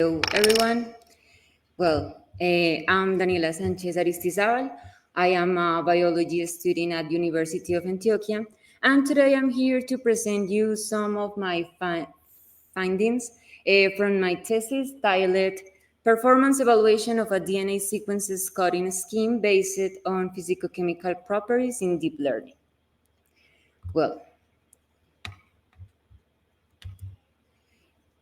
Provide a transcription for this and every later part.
Hello, everyone. I'm Daniela Sánchez-Aristizábal. I am a biology student at University of Antioquia, and today I'm here to present you some of my findings from my thesis titled Performance Evaluation of a DNA Sequences Coding Scheme Based on Physicochemical Properties in Deep Learning. Well,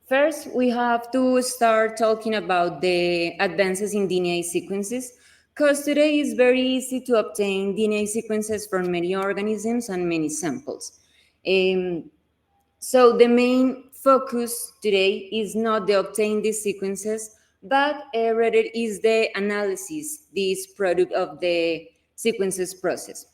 First, we have to start talking about the advances in DNA sequences, because today it's very easy to obtain DNA sequences from many organisms and many samples. So the main focus today is not the obtain these sequences, but rather is the analysis, this product of the sequences process.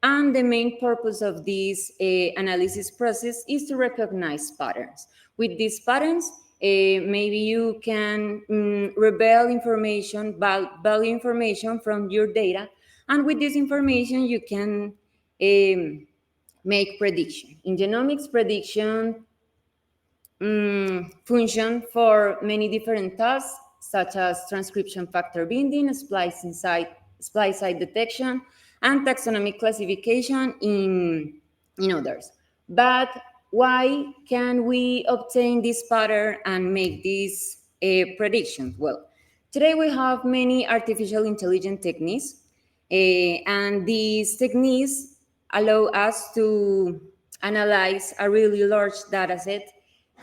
And the main purpose of this analysis process is to recognize patterns. With these patterns, maybe you can reveal information, value information from your data, and with this information, you can make prediction. In genomics, prediction function for many different tasks, such as transcription factor binding, splice site detection, and taxonomic classification in others. But why can we obtain this pattern and make these predictions? Well, today we have many artificial intelligence techniques, and these techniques allow us to analyze a really large data set.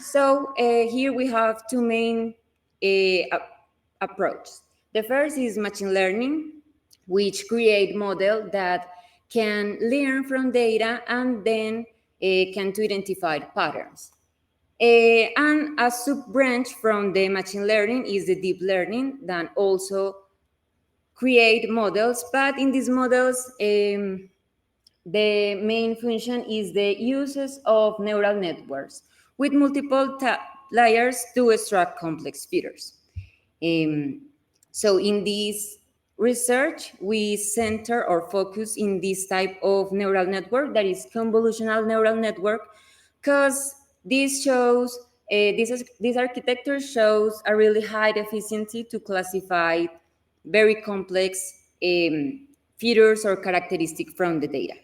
So here we have two main approaches. The first is machine learning, which create model that can learn from data and then can to identify patterns. And a sub-branch from the machine learning is the deep learning that also create models, but in these models, the main function is the uses of neural networks with multiple layers to extract complex features. So in this research, we center or focus in this type of neural network that is convolutional neural network, because this shows this architecture shows a really high efficiency to classify very complex features or characteristics from the data.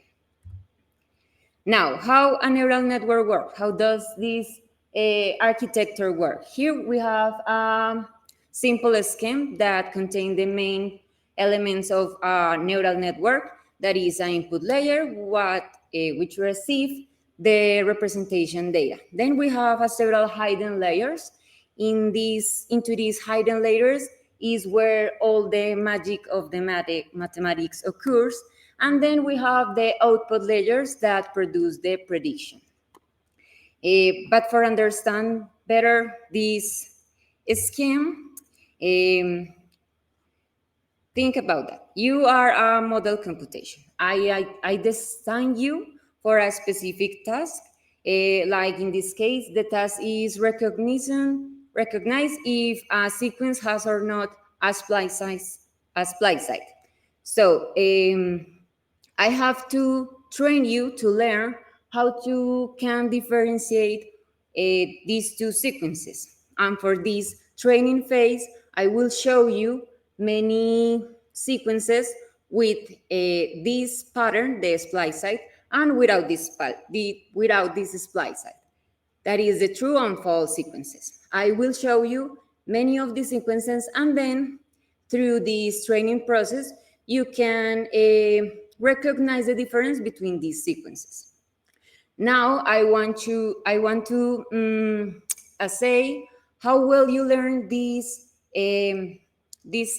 Now, how a neural network works? How does this architecture work? Here we have a simple scheme that contains the main elements of a neural network. That is an input layer, which receive the representation data. Then we have several hidden layers. Into these hidden layers is where all the magic of the mathematics occurs. And then we have the output layers that produce the prediction. But for understand better this scheme, think about that. You are a model computation. I design you for a specific task. Like in this case, the task is recognize if a sequence has or not a splice site. So I have to train you to learn how to can differentiate these two sequences. And for this training phase, I will show you many sequences with this pattern, the splice site, and without this splice site. That is the true and false sequences. I will show you many of these sequences, and then through this training process, you can recognize the difference between these sequences. Now I want to say how well you learn this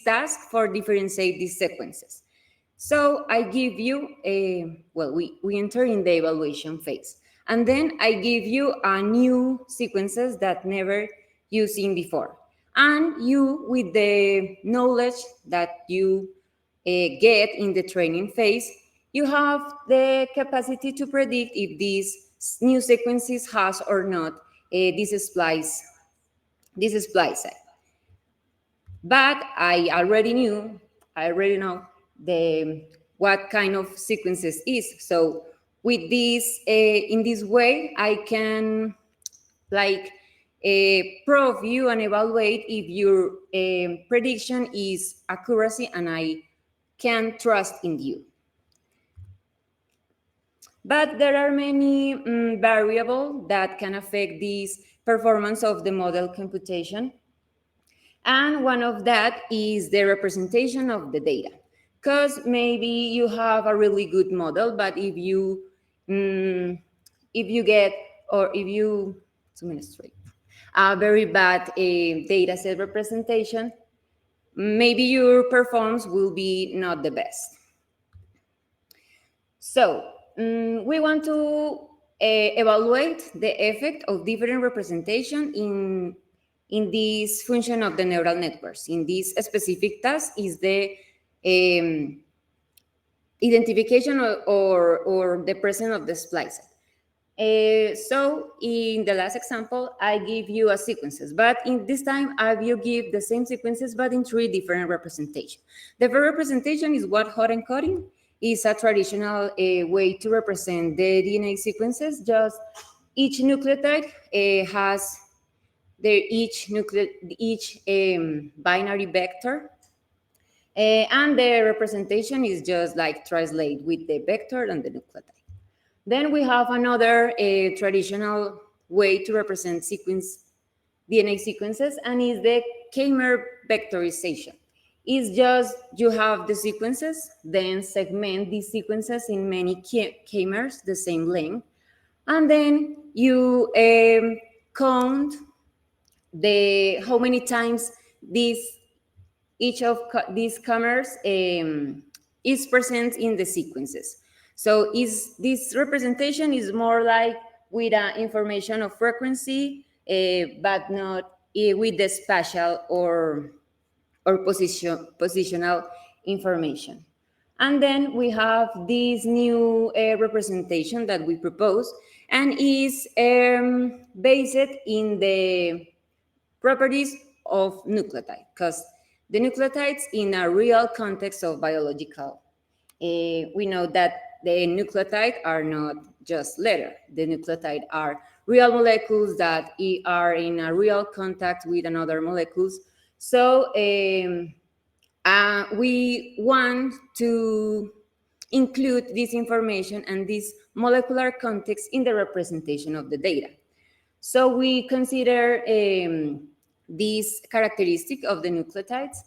task for differentiate these sequences. So I give you we enter in the evaluation phase, and then I give you a new sequences that never you seen before, and you, with the knowledge that you get in the training phase, you have the capacity to predict if these new sequences has or not this splice site. But I already know what kind of sequences is. So with this, in this way, I can prove you and evaluate if your prediction is accuracy and I can trust in you. But there are many variables that can affect this performance of the model computation. And one of that is the representation of the data. Because maybe you have a really good model, but if you get, or if you administrate a very bad data set representation, maybe your performance will be not the best. So we want to evaluate the effect of different representation in this function of the neural networks. In this specific task is the identification or the presence of the splice. So in the last example, I give you a sequences, but in this time I will give the same sequences, but in 3 different representations. The first representation is what hot encoding is a traditional way to represent the DNA sequences. Just each nucleotide has each binary vector, and the representation is just like translate with the vector and the nucleotide. Then we have another traditional way to represent DNA sequences, and is the chimer vectorization. It's just you have the sequences, then segment these sequences in many chimers, the same length, and then you count how many times each of these chimers is present in the sequences. So this representation is more like with information of frequency, but not with the spatial or positional information. And then we have this new representation that we propose, and is based in the properties of nucleotide, because the nucleotides in a real context of biological, we know that the nucleotide are not just letter. The nucleotide are real molecules that are in a real contact with another molecules. So we want to include this information and this molecular context in the representation of the data. So we consider this characteristic of the nucleotides,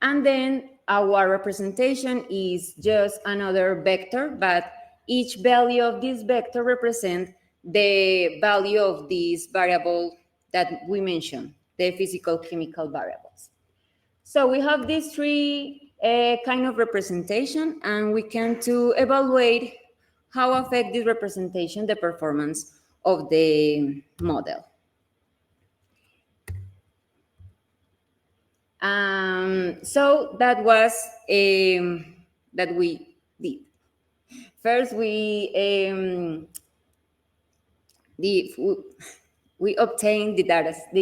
and then our representation is just another vector, but each value of this vector represents the value of this variable that we mentioned, the physicochemical variables. So we have these 3 kind of representation, and we can to evaluate how affect this representation the performance of the model. So that was that we did. First, we obtained the data set.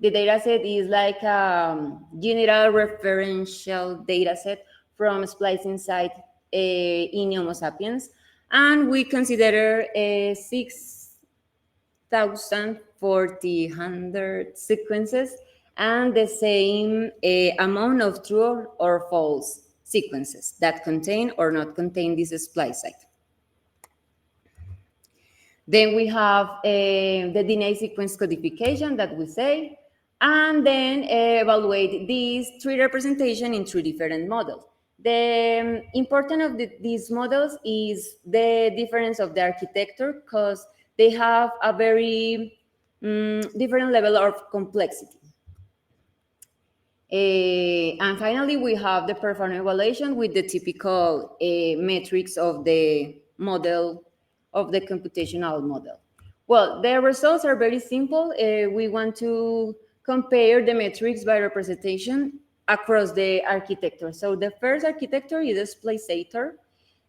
The data set is like a general referential data set from splicing site in Homo sapiens, and we consider 6,400 sequences and the same amount of true or false sequences that contain or not contain this splice site. Then we have the DNA sequence codification that we say, and then evaluate these 3 representations in 3 different models. The important of these models is the difference of the architecture, because they have a very different level of complexity. And finally, we have the performance evaluation with the typical metrics of the model, of the computational model. Well, the results are very simple. We want to compare the metrics by representation across the architecture. So the first architecture is the splicator,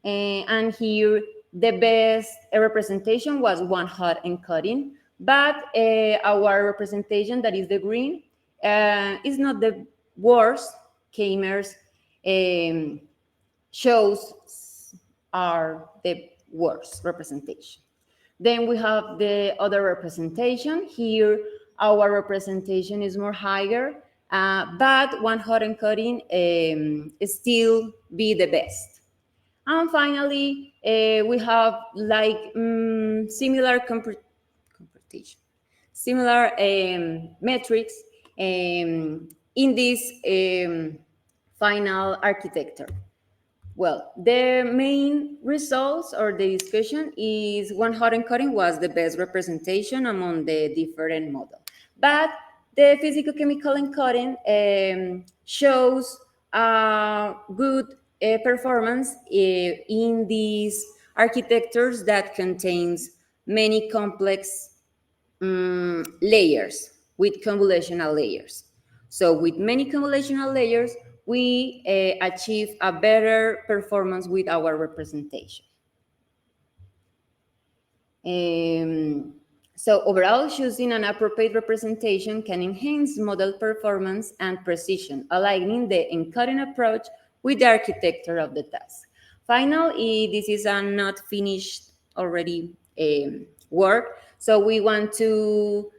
and here the best representation was one hot encoding, but our representation, that is the green, is not the worst. Chimers shows are the worst representation. Then we have the other representation. Here, our representation is more higher, but one hot encoding still be the best. And finally, we have like similar computation, similar metrics in this final architecture. Well, the main results or the discussion is one hot encoding was the best representation among the different models. But the physicochemical encoding shows good performance in these architectures that contains many complex layers with convolutional layers. So with many convolutional layers, we achieve a better performance with our representation. So overall, choosing an appropriate representation can enhance model performance and precision, aligning the encoding approach with the architecture of the task. Finally, this is a not finished already work, so we want to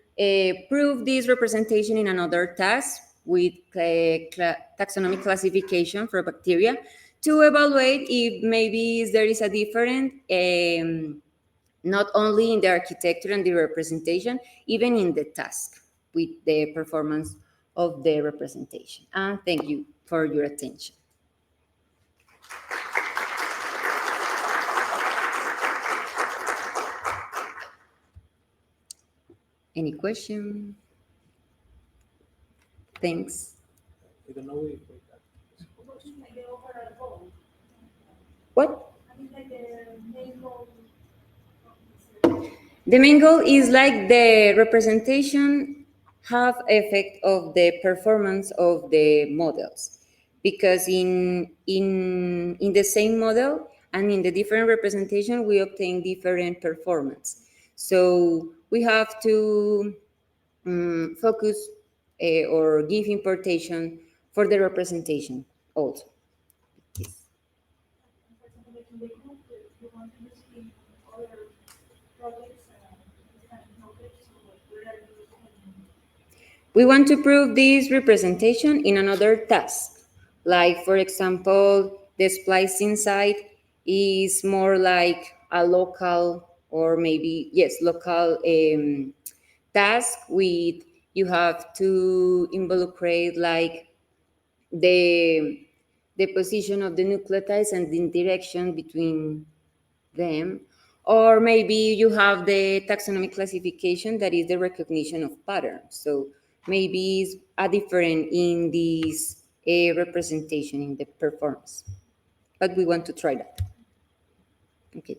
prove this representation in another task with taxonomic classification for bacteria to evaluate if maybe there is a different not only in the architecture and the representation, even in the task with the performance of the representation. And thank you for your attention. Any question? Thanks. I don't know if What? The main goal is like the representation have effect of the performance of the models, because in the same model and in the different representation we obtain different performance. So we have to focus or give importation for the representation also. Yes. We want to prove this representation in another task. Like, for example, the splicing site is more like a local or maybe, yes, local task with you have to involucrate like the the position of the nucleotides and the interaction between them, or maybe you have the taxonomic classification that is the recognition of patterns. So maybe it's a different in this representation in the performance, but we want to try that. Okay.